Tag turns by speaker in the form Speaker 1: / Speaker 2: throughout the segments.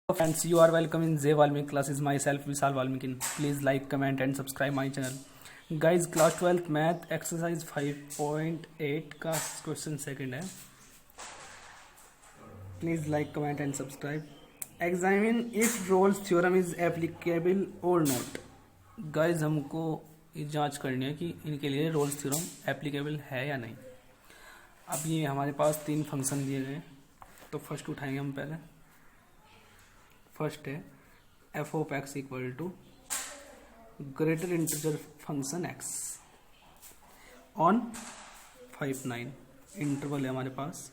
Speaker 1: Friends, you are welcome in Zay Valmiki classes. Myself Vishal Valmiki. Please like, comment and subscribe my channel. Guys, class 12th math exercise 5.8 का question second है. Please like, comment and subscribe. Examine if Rolle's theorem is applicable or not. Guys, हमको ये जांच करनी है कि इनके लिए रोल्स थ्योरम एप्लीकेबल है या नहीं. अब ये हमारे पास तीन फंक्शन दिए गए हैं, तो फर्स्ट उठाएंगे हम पहले. फर्स्ट है F of x equal to greater integer function x on 5-9. Interval है हमारे पास,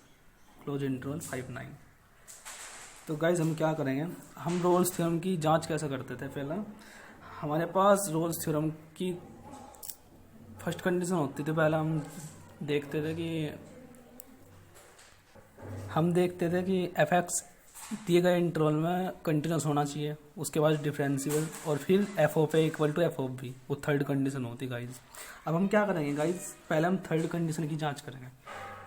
Speaker 1: क्लोज इंटरवल 5-9. तो गाइज हम क्या करेंगे, हम रोल्स थ्योरम की जांच कैसे करते थे. पहला हमारे पास रोल्स थ्योरम की फर्स्ट कंडीशन होती थी. पहला हम देखते थे कि एफ एक्स दिए गए इंटरवल में कंटिन्यूस होना चाहिए. उसके बाद डिफरेंशियल और फिर f of a equal to F of b, वो थर्ड कंडीशन होती है गाइज. अब हम क्या करेंगे गाइज, पहले हम थर्ड कंडीशन की जांच करेंगे.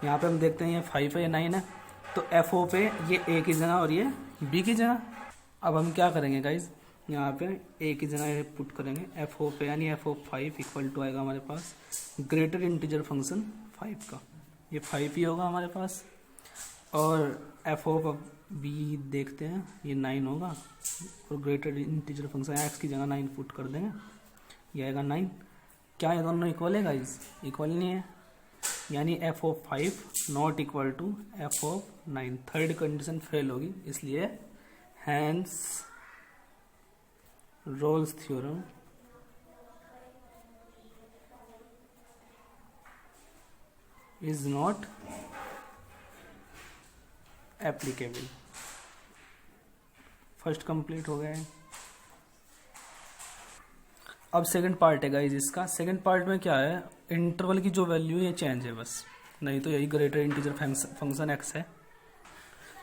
Speaker 1: यहाँ पे हम देखते हैं ये 5 है, ये 9 है, तो एफ ऑफ ए ये ए की जगह और ये बी की जगह. अब हम क्या करेंगे गाइज, यहाँ पे ए की जगह पुट करेंगे एफ ऑफ ए, यानी एफ ऑफ 5 इक्वल टू आएगा हमारे पास ग्रेटर इंटीजर फंक्शन 5 का. ये 5 ही होगा हमारे पास. और एफ ऑफ बी देखते हैं, ये 9 होगा और ग्रेटर इंटीजर फंक्शन एक्स की जगह 9 पुट कर देंगे, ये आएगा 9. क्या ये दोनों इक्वल है गाइज? इक्वल नहीं है, यानी F of 5 not equal to F of 9. Third condition fail होगी, इसलिए hence Rolle's theorem is not applicable. First complete हो गया है. अब सेकंड पार्ट है गाइज इसका. सेकंड पार्ट में क्या है, इंटरवल की जो वैल्यू ये चेंज है बस, नहीं तो यही ग्रेटर इंटीजर फंक्शन एक्स है.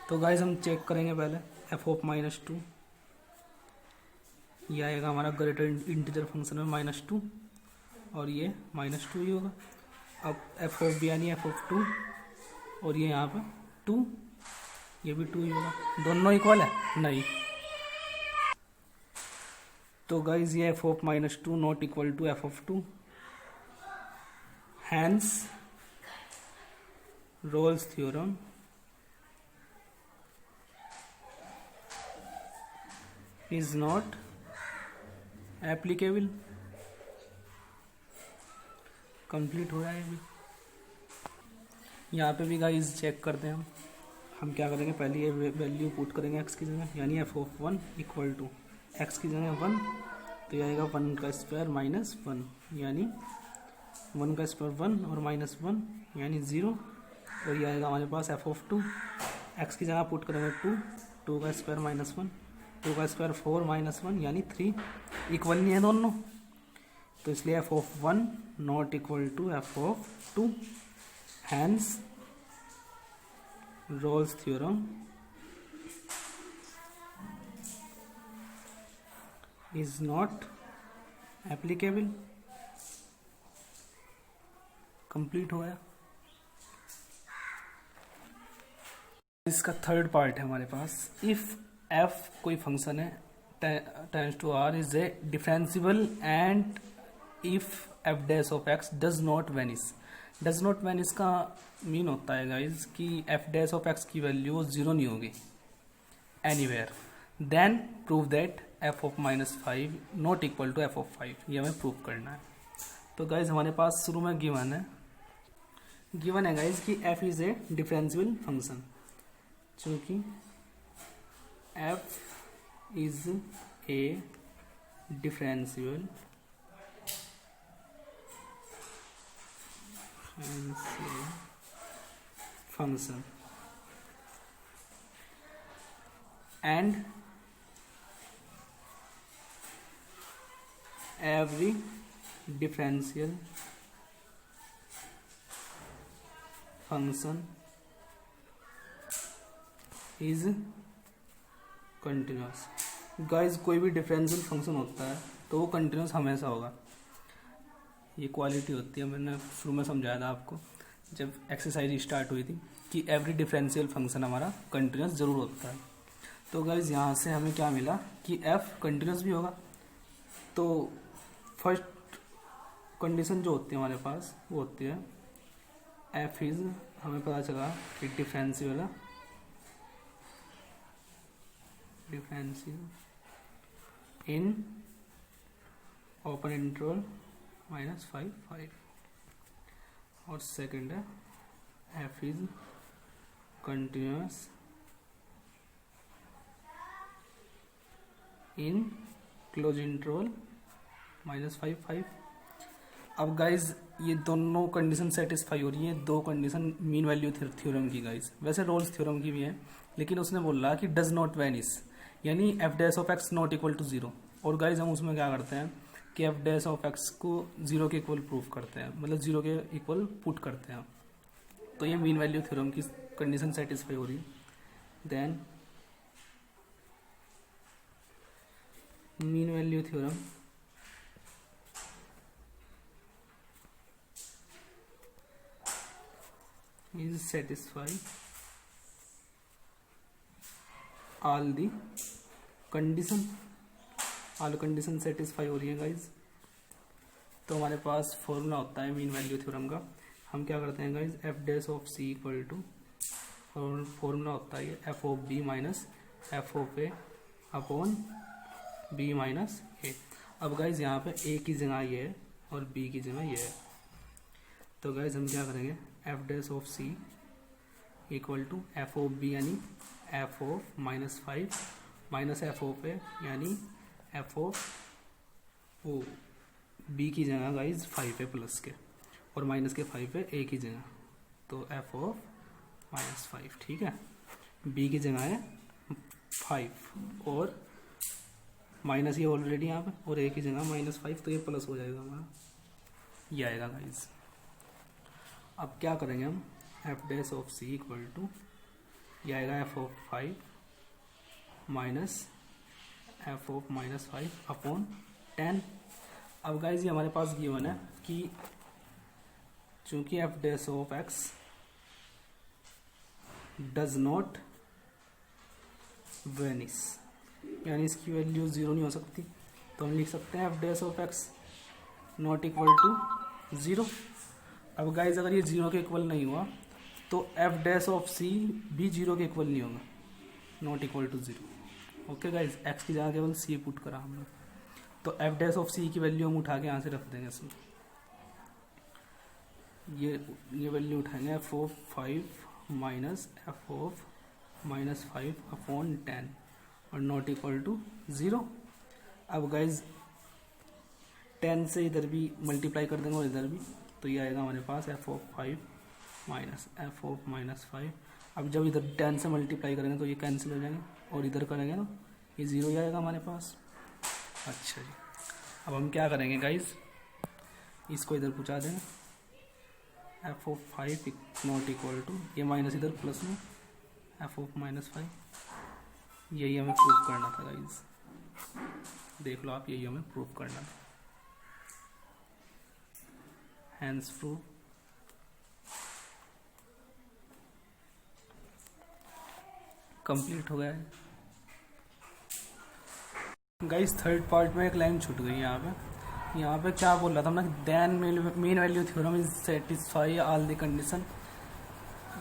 Speaker 1: तो गाइज हम चेक करेंगे पहले एफ ऑफ -2, ये आएगा हमारा ग्रेटर इंटीजर फंक्शन में -2 और ये -2 ही होगा. अब एफ ऑफ बी यानी एफ ऑफ 2 और ये यहाँ पर 2, ये भी 2 ही होगा. दोनों इक्वल है? नहीं. तो गाइज ये f of -2 not equal to F of 2. Hence Rolle's theorem is not applicable. Complete हो रहा है अभी. यहाँ पे भी गाइज चेक करते हैं हम क्या करेंगे, पहले ये वैल्यू पुट करेंगे एक्स की जगह, यानी F of 1 equal to x की जगह 1, तो ये आएगा 1 का स्क्वायर -1, यानी 1 का स्क्वायर 1 और -1 यानी 0. और ये आएगा हमारे पास एफ ऑफ 2, एक्स की जगह पुट करेंगे 2 का स्क्वायर -1, 2 का स्क्वायर 4 -1 यानी 3. इक्वल नहीं है दोनों, तो इसलिए f of 1 not equal to F of 2. Hence Rolle's theorem is not applicable. Complete हो गया. इसका थर्ड पार्ट है हमारे पास. इफ एफ कोई फंक्शन है tends to R is a differentiable and if f dash of x does not vanish. Does not vanish का mean होता है गाइज कि एफ डैश ऑफ एक्स की वैल्यू 0 नहीं होगी anywhere. Then prove that F of -5 not equal to F of 5. ये हमें prove करना है. तो गाइज हमारे पास शुरू में गिवन है गाइज कि F is a differentiable function. चूंकि F is a differentiable function and every differential function is continuous. Guys कोई भी डिफरेंशियल फंक्शन होता है तो वो कंटिन्यूस हमेशा होगा. ये क्वालिटी होती है, मैंने शुरू में समझाया था आपको जब एक्सरसाइज स्टार्ट हुई थी कि एवरी डिफरेंशियल फंक्शन हमारा कंटिन्यूस जरूर होता है. तो गाइज यहाँ से हमें क्या मिला कि f कंटिन्यूस भी होगा। तो फर्स्ट कंडीशन जो होती है हमारे पास वो होती है f इज, हमें पता चला कि डिफरेंशियल इन ओपन इंटरवल -5 और सेकंड है f is continuous in close interval -5 अब गाइज ये दोनों कंडीशन सेटिस्फाई हो रही है, दो कंडीशन मीन वैल्यू थ्योरम की गाइज, वैसे रोल्स थ्योरम की भी है, लेकिन उसने बोला कि डज नॉट वैनिश, यानी f dash of x not equal to 0। और गाइज हम उसमें क्या करते हैं कि एफ डैश ऑफ एक्स को 0 के इक्वल प्रूफ करते हैं, मतलब 0 के इक्वल पुट करते हैं। तो ये मीन वैल्यू थ्योरम की कंडीशन सेटिस्फाई हो रही है। Then mean value theorem is satisfy all the condition, all condition satisfy हो रही है गाइज। तो हमारे पास फॉर्मूला होता है मीन वैल्यू थ्योरम का। हम क्या करते हैं guys, F dash of C equal to, formula होता है F of B minus F of A upon B minus A. अब गाइज यहाँ पे ए की जगह ये है और बी की जगह ये है। तो गाइज हम क्या करेंगे, F dash of C equal to F of B यानी F of -5 minus F of A यानी एफ ऑफ ओ, बी की जगह गाइज 5 है प्लस के और माइनस के 5 है ए की जगह, तो एफ ऑफ -5, ठीक है। बी की जगह है 5 और माइनस ये ऑलरेडी यहाँ पे, और ए की जगह -5, तो ये प्लस हो जाएगा हमारा, ये आएगा गाइज। अब क्या करेंगे हम, f dash of C equal to, ये आएगा f of 5 minus F of -5 upon 10। अब गाइज ये हमारे पास गिवन है कि चूंकि F dash of x does not vanish, यानी इसकी वैल्यू 0 नहीं हो सकती, तो हम लिख सकते हैं f dash of x not equal to 0। अब गाइज अगर ये 0 के इक्वल नहीं हुआ तो एफ डैश ऑफ सी भी 0 के इक्वल नहीं होगा, not equal to 0। Okay guys, x की जगह केवल सी पुट करा हम लोग, तो एफ डैश ऑफ सी की वैल्यू हम उठा के यहाँ से रख देंगे इसमें, ये वैल्यू उठाएंगे F of 5 minus F of -5 upon 10 और नॉट इक्वल टू 0। अब गाइज 10 से इधर भी मल्टीप्लाई कर देंगे और इधर भी, तो ये आएगा हमारे पास F of 5 minus F of -5। अब जब इधर 10 से मल्टीप्लाई करेंगे तो ये कैंसिल हो जाएंगे और इधर करेंगे ना ये 0 ही आएगा हमारे पास। अच्छा जी, अब हम क्या करेंगे गाइज, इसको इधर पहुँचा देंगे, f of 5 not equal to, ये माइनस इधर प्लस में एफ ऑफ -5, यही हमें प्रूफ करना था गाइज, देख लो आप, यही हमें प्रूफ करना था। हैंस प्रूफ कंप्लीट हो गया है गाइस। थर्ड पार्ट में एक लाइन छूट गई यहाँ पे क्या बोल रहा था हमने, then mean value theorem is satisfy all the condition.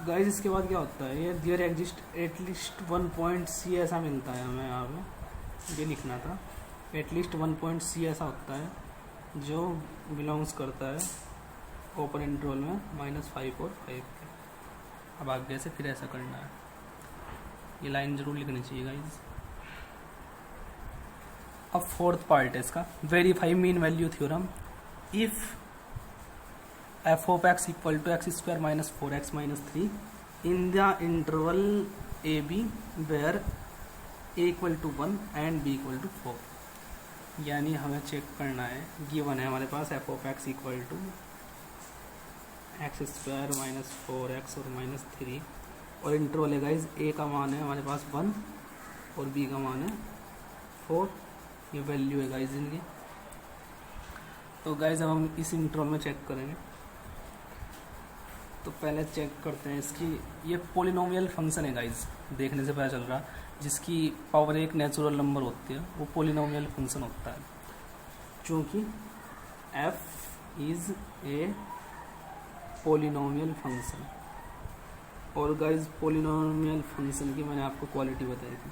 Speaker 1: Guys इसके बाद क्या होता है, ये there exist at least 1 point c ऐसा मिलता है हमें, यहाँ पे ये लिखना था, एटलीस्ट 1 पॉइंट सी ऐसा होता है जो बिलोंग्स करता है ओपन इंटरवल में -5 और 5 के। अब आगे से फिर ऐसा करना है, ये लाइन जरूर लिखनी चाहिए गाइज। अब फोर्थ पार्ट है इसका, verify mean value theorem if F of x equal to x² minus 4x minus 3 in the interval A B where A equal to 1 and B equal to 4। यानी हमें check करना है, given है हमारे पास F of x equal to x² minus 4x और -3 और interval है गाइज, ए का मान है हमारे पास 1 और बी का मान है 4, ये वैल्यू है गाइज इनकी। तो गाइज अब हम इस इंटरवल में चेक करेंगे, तो पहले चेक करते हैं इसकी, ये पोलिनोमियल फंक्शन है गाइज, देखने से पता चल रहा जिसकी पावर एक नेचुरल नंबर होती है वो पोलिनोमियल फंक्शन होता है, क्योंकि f is a polynomial function. और गाइज पोलिनोमियल फंक्शन की मैंने आपको क्वालिटी बताई थी,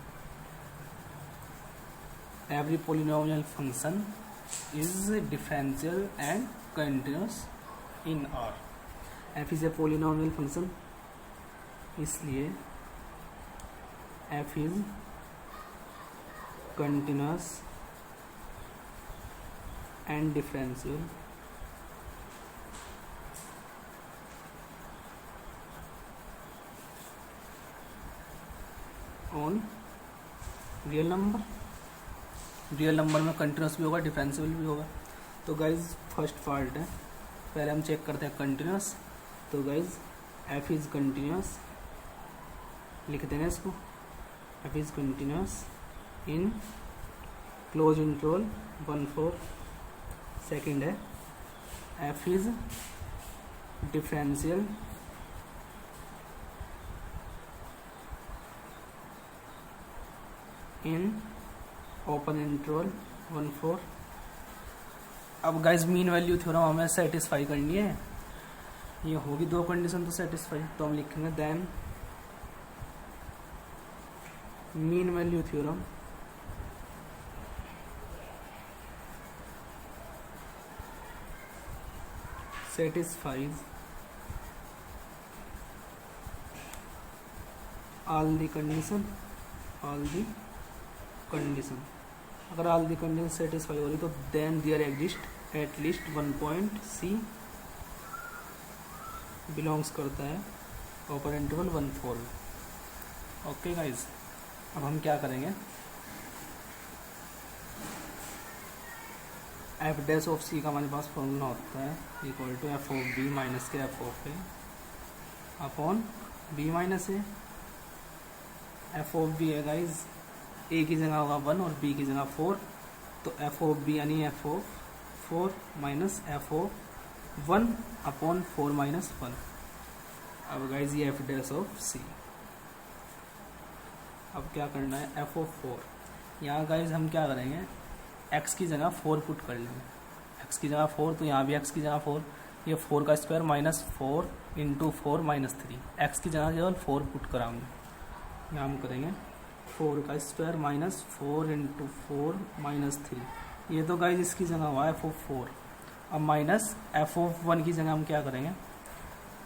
Speaker 1: every polynomial function is differential and continuous in are. f is a polynomial function, इसलिए f is continuous and differential on real number. Real number में continuous भी होगा, डिफरेंशियल भी होगा। तो गाइज फर्स्ट पार्ट है, पहले हम चेक करते हैं कंटिन्यूस। तो गाइज f इज कंटिन्यूस, लिख देंगे इसको, f is continuous in close interval 1-4। Second है f is differential in open interval 1-4। अब गाइज मीन वैल्यू थ्योरम हमें सेटिस्फाई करनी है, ये होगी दो कंडीशन तो सेटिस्फाई, तो हम लिखेंगे then mean value theorem satisfies all the condition। अगर all the condition satisfy हो रही तो then there exist at least one point C belongs करता है open interval 1-4। ओके गाइज, अब हम क्या करेंगे, एफ डैश ऑफ सी का हमारे पास फॉर्मूला होता है equal to F of B minus के F of A upon B minus A. F of B है गाइज, ए की जगह होगा 1 और बी की जगह 4, तो एफ ऑफ बी यानी F of 4 minus F of 1 upon 4 minus 1। अब गाइज ये एफ डैश ऑफ सी। अब क्या करना है, एफ ऑफ 4, यहाँ गाइज हम क्या करेंगे, x की जगह 4 पुट कर लेंगे, x की जगह 4, तो यहाँ भी x की जगह 4, ये 4 का square minus 4 into 4 minus 3, x की जगह केवल 4 पुट कराऊंगे, यहाँ हम करेंगे 4 का स्क्वायर माइनस 4 इंटू 4 माइनस 3, ये तो गाइज इसकी जगह हुआ एफ ऑफ 4। अब माइनस एफ ऑफ 1 की जगह हम क्या करेंगे,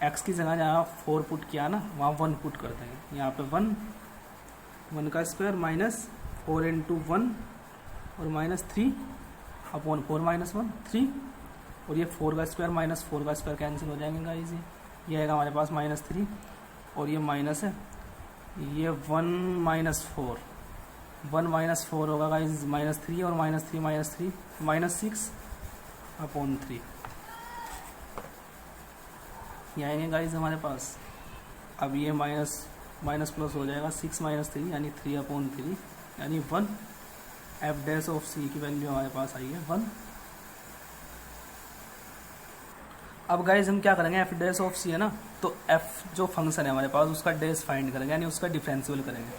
Speaker 1: x की जगह जहाँ 4 पुट किया ना वहाँ 1 पुट कर देंगे, यहाँ पे 1 का स्क्वायर माइनस 4 इंटू 1 और माइनस 3 अपॉन 4 माइनस 1 3, और ये 4 का स्क्वायर माइनस 4 का स्क्वायर कैंसिल हो जाएंगे गाइस, ये आएगा हमारे पास माइनस 3 और ये माइनस है, ये 1 माइनस 4 होगा गाइस माइनस 3 और माइनस 3 माइनस 6 अपॉन 3, ये आएंगे गाइस हमारे पास। अब ये माइनस प्लस हो जाएगा 6 माइनस 3 यानी 3 अपॉन 3 यानी 1। एफ डैश ऑफ सी की वैल्यू हमारे पास आई है 1। अब गाइज हम क्या करेंगे, एफ डैश ऑफ सी है ना, तो एफ जो फंक्शन है हमारे पास उसका डैश फाइंड करेंगे यानी उसका डिफरेंशियल करेंगे।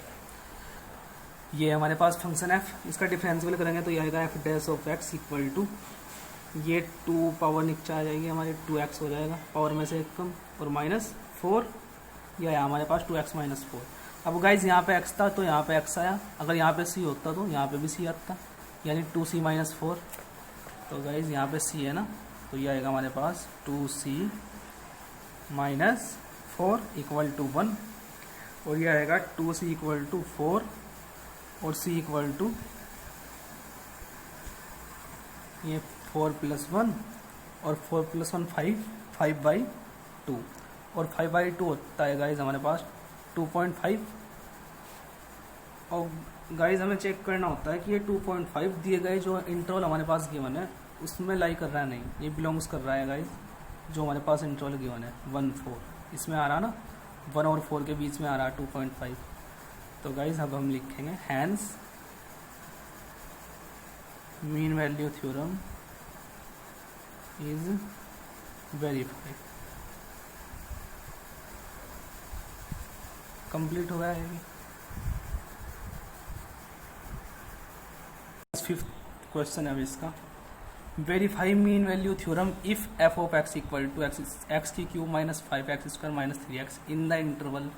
Speaker 1: ये हमारे पास फंक्शन एफ, इसका डिफरेंशियल करेंगे तो ये आएगा f dash of x equal to, ये 2 पावर नीचे आ जाएगी हमारे 2x हो जाएगा, पावर में से एक कम, और माइनस 4, यह आया हमारे पास 2x माइनस 4। अब गाइज यहाँ पे x था तो यहाँ पे x आया, अगर यहाँ पे c होता तो यहाँ पे भी c आता, यानी 2c माइनस 4। तो गाइज यहाँ पे c है ना, तो ये आएगा हमारे पास 2c माइनस 4 इक्वल टू 1, और ये आएगा 2c इक्वल टू 4 और c इक्वल टू ये 4 प्लस 1 और 4 प्लस 1 5/2 और 5/2 होता है गाइज हमारे पास 2.5। और गाइज हमें चेक करना होता है कि ये 2.5 दिए गए जो इंटरवल हमारे पास गिवन है उसमें लाई कर रहा है नहीं, ये बिलोंग्स कर रहा है गाइज जो हमारे पास इंटरवल गिवन है 1-4, इसमें आ रहा ना 1 और 4 के बीच में आ रहा 2.5। तो गाइज अब हम लिखेंगे hence mean value theorem is verified. Complete हो गया है। फिफ्थ क्वेश्चन है अभी इसका। Verify mean value theorem if F of x equal to x की cube minus 5x² minus 3x in the interval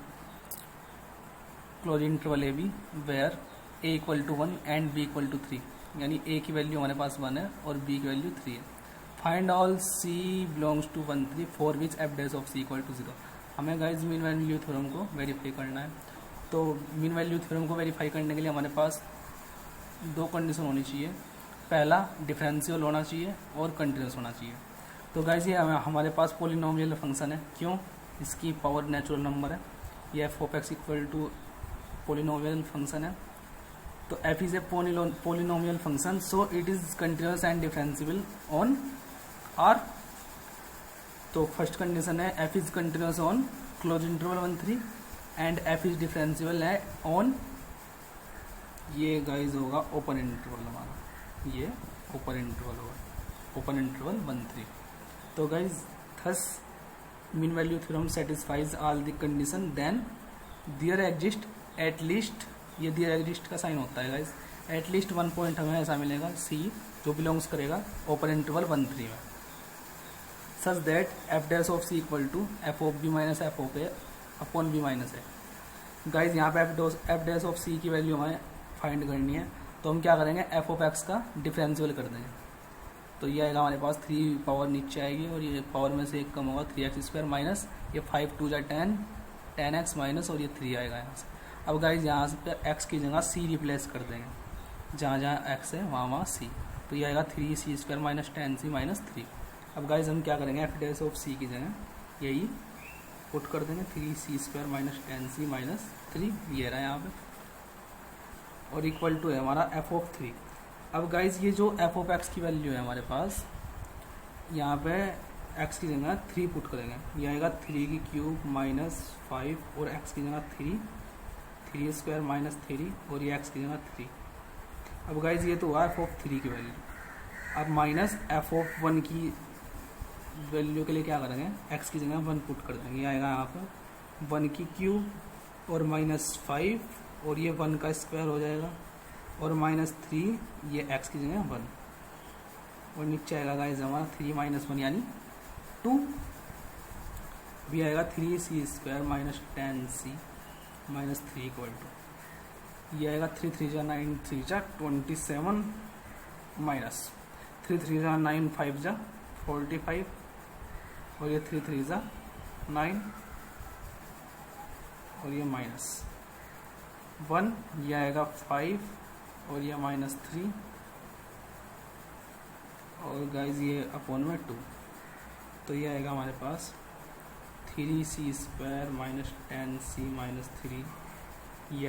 Speaker 1: closed interval A B where A equal to 1 and B equal to 3, यानी ए की value हमारे पास 1 है और B की value 3 है। Find all c belongs to 1 3 for which f dash of C equal to 0। हमें guys mean value theorem को verify करना है। तो मीन वैल्यू थ्योरम को वेरीफाई करने के लिए हमारे पास दो कंडीशन होनी चाहिए। पहला डिफरेंशियल होना चाहिए और कंटिन्यूस होना चाहिए। तो गाइज ये हमारे पास पोलिनोमियल फंक्शन है, क्यों? इसकी पावर नेचुरल नंबर है। ये f of x equal to polynomial function है। तो f is a polynomial function, so it is continuous and differential on R. तो फर्स्ट कंडीशन है f is continuous on close interval 1 3 and f is differential है on, ये guys होगा open interval हमारा, ये open interval होगा, open interval 1 3। तो guys thus mean value theorem satisfies all the condition then there exist at least, ये there exist का sign होता है गाइज, एट लीस्ट 1 पॉइंट हमें ऐसा मिलेगा सी जो बिलोंग्स करेगा ओपन इंटरवल 1 3 में, such that f dash of C equal to F of B minus F of A upon B minus a. Guys यहाँ पे एफ डैश ऑफ सी की वैल्यू हमें फाइंड करनी है, तो हम क्या करेंगे एफ ऑफ एक्स का डिफरेंशियल कर देंगे। तो ये आएगा हमारे पास 3 पावर नीचे आएगी और ये पावर में से एक कम होगा 3x² माइनस ये 5 2 10 10x माइनस और ये 3 आएगा यहाँ से। अब गाइज यहाँ पे x की जगह c रिप्लेस कर देंगे, जहाँ जहाँ x है वहाँ वहाँ c, तो ये आएगा 3c² माइनस 10c माइनस 3। अब गाइज हम क्या करेंगे एफ डैश ऑफ c की जगह यही पुट कर देंगे 3c² माइनस 10c माइनस 3, ये रहा यहाँ पे, और इक्वल टू है हमारा एफ ऑफ 3। अब गाइज ये जो एफ ऑफ एक्स की वैल्यू है हमारे पास, यहाँ पे एक्स की जगह 3 पुट करेंगे, ये आएगा 3 की क्यूब माइनस 5 और एक्स की जगह 3 माइनस 3 और ये एक्स की जगह 3। अब गाइज ये तो हुआ एफ ऑफ 3 की वैल्यू। अब माइनस एफ ऑफ 1 की वैल्यू के लिए क्या करेंगे एक्स की जगह 1 पुट कर देंगे, ये आएगा यहाँ पर 1 की क्यूब और माइनस 5 और ये 1 का स्क्वायर हो जाएगा और माइनस 3 ये x की जगह 1 और नीचे आएगा गाइस हमारा 3 माइनस 1 यानी 2, भी आएगा 3c² minus 10c minus 3 equal to, ये आएगा 3 3 जा 9 3 जा 27 माइनस 3 3 जा 9 5 जा 45 और ये 3 3 जा 9 और ये माइनस 1, ये आएगा 5 और ये माइनस 3 और गाइज ये अपॉन में 2, तो ये आएगा हमारे पास 3c² माइनस 10c माइनस 3, ये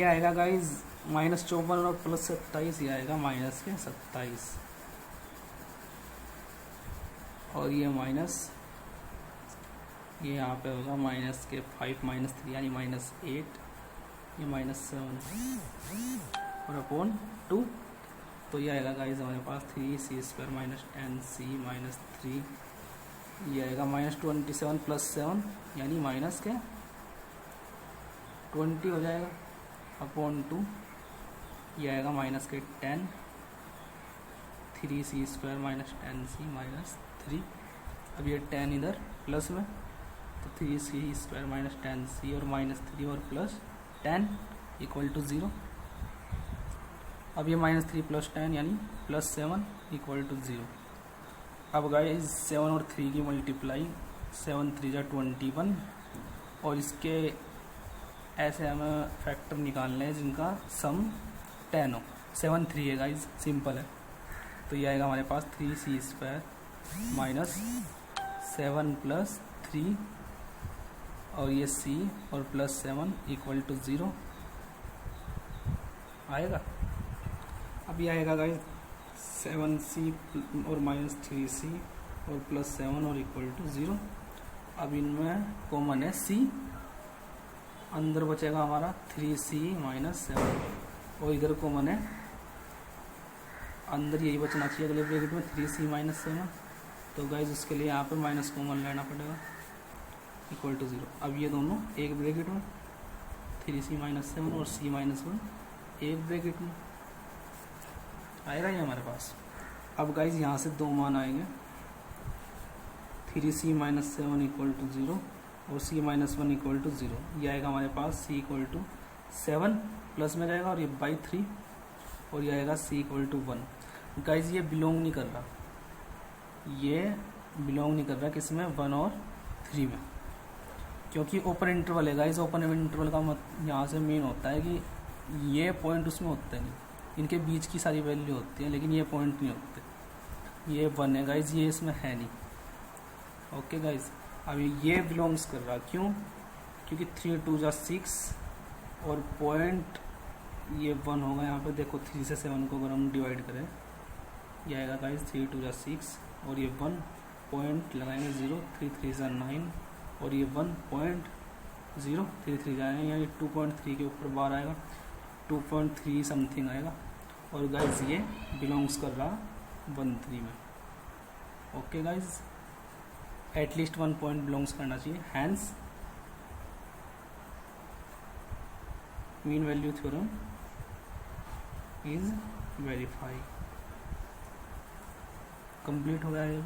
Speaker 1: आएगा गाइज माइनस 54 और प्लस 27, ये आएगा माइनस के 27 और ये माइनस ये यहाँ पे होगा माइनस के 5 माइनस 3 यानी माइनस 8, ये माइनस 7 और अपॉन 2, तो ये आएगा गाइज हमारे पास 3c² माइनस 10c माइनस 3, ये आएगा माइनस 27 प्लस 7 यानी माइनस के 20 हो जाएगा अपॉन 2, ये आएगा माइनस के 10, 3c² माइनस 10c माइनस 3। अब ये 10 इधर प्लस में तो 3c² माइनस 10c और माइनस 3 और प्लस 10 इक्वल टू 0। अब ये माइनस 3 प्लस 10 यानी प्लस 7 इक्वल टू 0। अब गाइस 7 और 3 की मल्टीप्लाई 7 3 जा 21 और इसके ऐसे हमें फैक्टर निकालने हैं जिनका सम 10 हो। 7 3 है गाइस, सिंपल है, तो ये आएगा हमारे पास 3c² माइनस 7 प्लस 3 और ये c और प्लस 7 इक्वल टू 0 आएगा। अब ये आएगा गाइस 7c और माइनस 3c और प्लस 7 और इक्वल टू 0। अब इनमें कॉमन है c, अंदर बचेगा हमारा 3c माइनस 7 और इधर कॉमन है, अंदर यही बचना चाहिए अगले ब्रैकेट में 3c माइनस 7, तो गाइज उसके लिए यहाँ पे माइनस कॉमन लेना पड़ेगा इक्वल टू 0। अब ये दोनों एक ब्रैकेट में 3c माइनस 7 और c माइनस 1 एक ब्रैकेट में आएगा ये हमारे पास। अब गाइज यहाँ से दो मान आएंगे, 3c माइनस 7 इक्वल टू 0 और c माइनस 1 इक्वल टू 0। ये आएगा हमारे पास c इक्वल टू 7 प्लस में जाएगा और ये बाई 3 और ये आएगा c इक्वल टू 1। गाइज ये बिलोंग नहीं कर रहा, ये बिलोंग नहीं कर रहा किसमें, 1 और 3 में, क्योंकि ओपन इंटरवल है गाइज। ओपन इंटरवल का यहाँ से मेन होता है कि ये पॉइंट उसमें होते नहीं, इनके बीच की सारी वैल्यू होती है, लेकिन ये पॉइंट नहीं होते। ये 1 है गाइज, ये इसमें है नहीं। ओके गाइज, अभी ये बिलोंग्स कर रहा, क्यों, क्योंकि 3 2 जा 6 और पॉइंट ये 1 होगा यहाँ पे। देखो 3 से 7 को अगर हम डिवाइड करें, ये आएगा गाइज 3 2 जा 6 और ये 1 पॉइंट लगाएंगे 0, 3 3 जा 9 और ये 1 पॉइंट 0, 3 3 जाएंगे, यानी 2.3 के ऊपर बार आएगा, 2.3 समथिंग आएगा। और गाइज ये बिलोंग्स कर रहा 1 3 में। Okay guys, at least 1 point belongs करना चाहिए, hence mean value theorem is verify. Complete हो गया है।